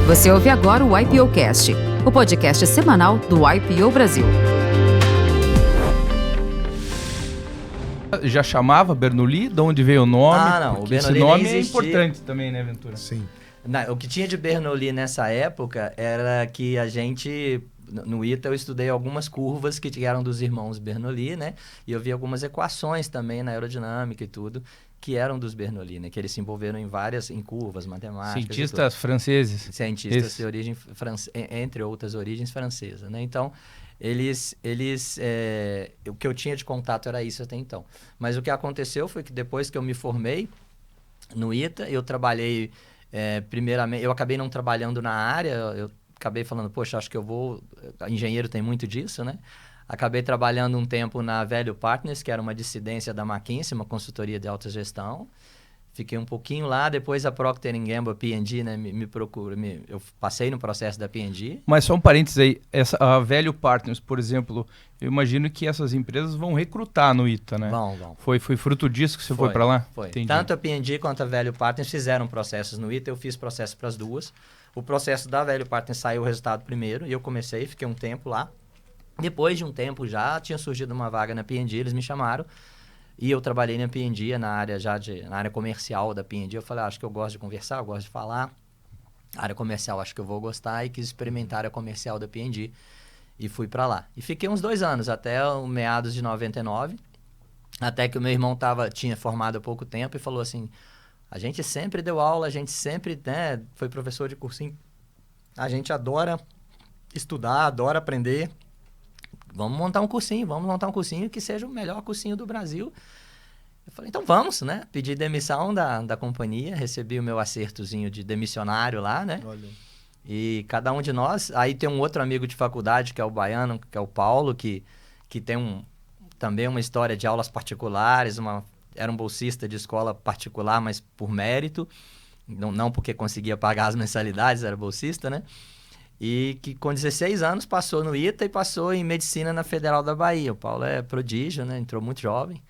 Você ouve agora o IPOcast, o podcast semanal do IPO Brasil. Já chamava Bernoulli? De onde veio o nome? Não, porque o esse Bernoulli nome nem é existia. importante também, né, Ventura? Sim. O que tinha de Bernoulli nessa época era que a gente, no ITA, eu estudei algumas curvas que eram dos irmãos Bernoulli, né? E eu vi algumas equações também na aerodinâmica e tudo, que eram dos Bernoulli, né? Que eles se envolveram em curvas matemáticas. Cientistas franceses. Cientistas de origem entre outras origens francesas, né? Então, o que eu tinha de contato era isso até então. Mas o que aconteceu foi que depois que eu me formei no ITA, eu trabalhei, primeiramente, eu acabei não trabalhando na área, eu acabei falando, poxa, acho que eu vou... Engenheiro tem muito disso, né? Acabei trabalhando um tempo na Value Partners, que era uma dissidência da McKinsey, uma consultoria de alta gestão. Fiquei um pouquinho lá, depois a Procter & Gamble, P&G, né, me procura, eu passei no processo da P&G. Mas só um parênteses aí, a Value Partners, por exemplo, eu imagino que essas empresas vão recrutar no ITA, né? Vão. Foi fruto disso que você foi para lá? Foi. Entendi. Tanto a P&G quanto a Value Partners fizeram processos no ITA, eu fiz processo para as duas. O processo da Value Partners saiu o resultado primeiro, e eu comecei, fiquei um tempo lá. Depois de um tempo já tinha surgido uma vaga na P&G, eles me chamaram. E eu trabalhei na P&G, na área comercial da P&G. Eu falei, acho que eu gosto de conversar, eu gosto de falar. A área comercial, acho que eu vou gostar. E quis experimentar a área comercial da P&G. E fui para lá. E fiquei uns 2 anos, até o meados de 99. Até que o meu irmão tinha formado há pouco tempo e falou assim, a gente sempre deu aula, a gente sempre, né, foi professor de cursinho. A gente adora estudar, adora aprender. Vamos montar um cursinho que seja o melhor cursinho do Brasil. Eu falei, então vamos, né? Pedi demissão da companhia, recebi o meu acertozinho de demissionário lá, né? Olha. E cada um de nós... Aí tem um outro amigo de faculdade, que é o baiano, que é o Paulo, que tem também uma história de aulas particulares, era um bolsista de escola particular, mas por mérito, não porque conseguia pagar as mensalidades, era bolsista, né? E que com 16 anos passou no ITA e passou em Medicina na Federal da Bahia. O Paulo é prodígio, né? Entrou muito jovem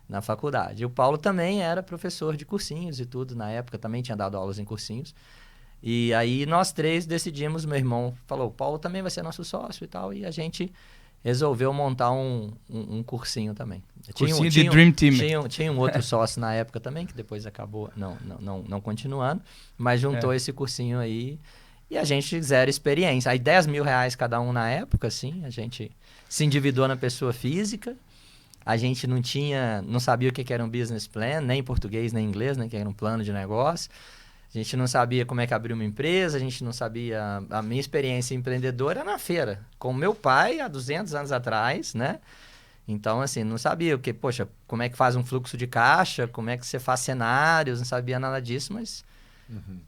na faculdade. E o Paulo também era professor de cursinhos e tudo, na época também tinha dado aulas em cursinhos. E aí nós 3 decidimos, meu irmão falou, o Paulo também vai ser nosso sócio e tal, e a gente resolveu montar um cursinho também. Cursinho de Dream Team. Tinha um outro sócio na época também, que depois acabou não continuando, mas juntou esse cursinho aí. E a gente zero experiência. Aí 10 mil reais cada um na época, assim, a gente se endividou na pessoa física. A gente não sabia o que era um business plan, nem em português, nem em inglês, né, que era um plano de negócio. A gente não sabia como é que abrir uma empresa, a gente não sabia... A minha experiência empreendedora era na feira, com meu pai há 200 anos atrás, né? Então, assim, não sabia como é que faz um fluxo de caixa, como é que você faz cenários, não sabia nada disso, mas...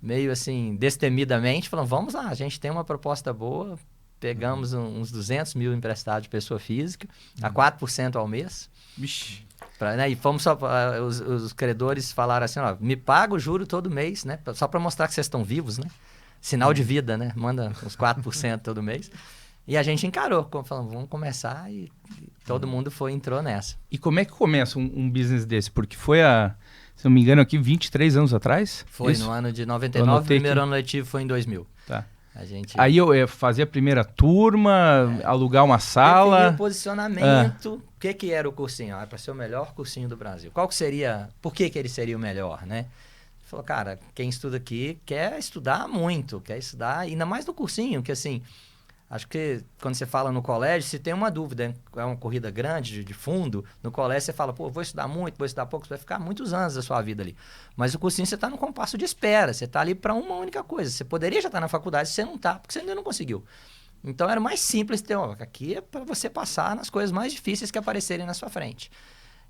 meio assim, destemidamente, falando, vamos lá, a gente tem uma proposta boa, pegamos uns 200 mil emprestados de pessoa física, a 4% ao mês. Vixe. Né, e fomos só, os credores falaram assim, ó, me paga o juro todo mês, né, só para mostrar que vocês estão vivos, né, sinal de vida, né, manda uns 4% todo mês. E a gente encarou, falando, vamos começar, e todo mundo entrou nessa. E como é que começa um business desse? Porque foi se não me engano aqui, 23 anos atrás? Foi isso? No ano de 99, o primeiro ano letivo foi em 2000. Tá. Gente... Aí eu fazia a primeira turma, alugar uma sala... Definir o posicionamento, o que era o cursinho? Para ser o melhor cursinho do Brasil. Qual que seria... Por que ele seria o melhor, né? Ele falou, cara, quem estuda aqui quer estudar muito, quer estudar, ainda mais no cursinho, que assim... Acho que quando você fala no colégio, se tem uma dúvida, é uma corrida grande de fundo, no colégio você fala, vou estudar muito, vou estudar pouco, você vai ficar muitos anos da sua vida ali. Mas o cursinho você está no compasso de espera, você está ali para uma única coisa. Você poderia já estar na faculdade, você não está, porque você ainda não conseguiu. Então era mais simples ter, aqui é para você passar nas coisas mais difíceis que aparecerem na sua frente.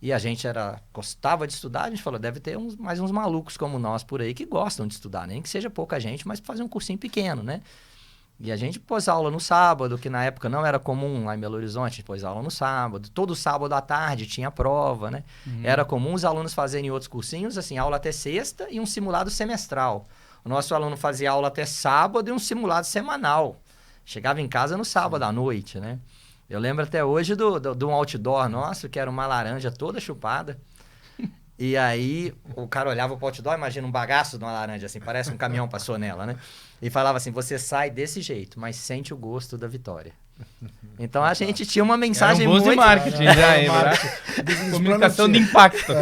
E a gente gostava de estudar, a gente falou, deve ter mais uns malucos como nós por aí que gostam de estudar, nem que seja pouca gente, mas fazer um cursinho pequeno, né? E a gente pôs aula no sábado, que na época não era comum lá em Belo Horizonte, a gente pôs aula no sábado. Todo sábado à tarde tinha prova, né? Era comum os alunos fazerem outros cursinhos, assim, aula até sexta e um simulado semestral. O nosso aluno fazia aula até sábado e um simulado semanal. Chegava em casa no sábado à noite, né? Eu lembro até hoje de um outdoor nosso, que era uma laranja toda chupada. E aí o cara olhava pro outdoor, imagina um bagaço de uma laranja, assim, parece um caminhão passou nela, né? E falava assim, você sai desse jeito, mas sente o gosto da vitória. Então a gente tinha uma mensagem muito... de marketing já, hein? Comunicação de impacto.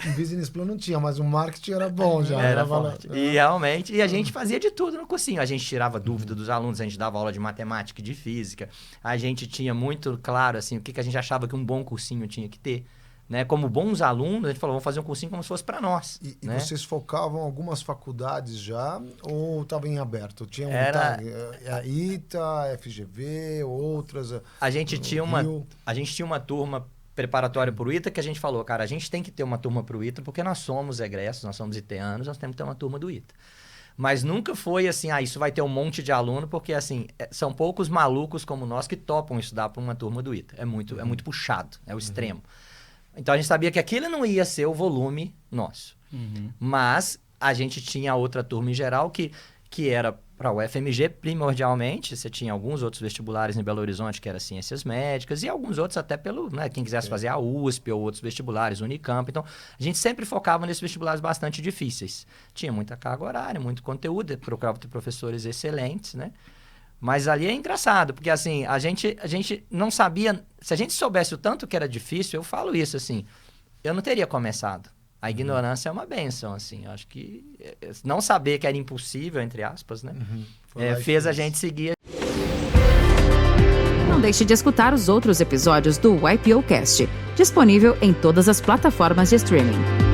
O business plan não tinha, mas o marketing era bom já. Era forte. E realmente, a gente fazia de tudo no cursinho. A gente tirava dúvida dos alunos, a gente dava aula de matemática e de física. A gente tinha muito claro, assim, o que a gente achava que um bom cursinho tinha que ter. Né? Como bons alunos, a gente falou, vamos fazer um cursinho como se fosse para nós. E né? vocês focavam em algumas faculdades já ou estava em aberto? Tinha a ITA, FGV, outras? A gente tinha uma turma preparatória para o ITA que a gente falou, cara, a gente tem que ter uma turma para o ITA porque nós somos egressos, nós somos iteanos, nós temos que ter uma turma do ITA. Mas nunca foi assim, isso vai ter um monte de aluno, porque assim, são poucos malucos como nós que topam estudar para uma turma do ITA. É muito puxado, é o extremo. Então, a gente sabia que aquilo não ia ser o volume nosso. Mas a gente tinha outra turma em geral que era para o UFMG, primordialmente. Você tinha alguns outros vestibulares em Belo Horizonte, que era Ciências Médicas, e alguns outros até pelo... Né, quem quisesse fazer a USP ou outros vestibulares, Unicamp. Então, a gente sempre focava nesses vestibulares bastante difíceis. Tinha muita carga horária, muito conteúdo, procurava ter professores excelentes, né? Mas ali é engraçado, porque assim, a gente não sabia... Se a gente soubesse o tanto que era difícil, eu falo isso assim, eu não teria começado. A ignorância é uma bênção, assim. Eu acho que não saber que era impossível, entre aspas, né? Fez a gente seguir. Não deixe de escutar os outros episódios do YPOcast, disponível em todas as plataformas de streaming.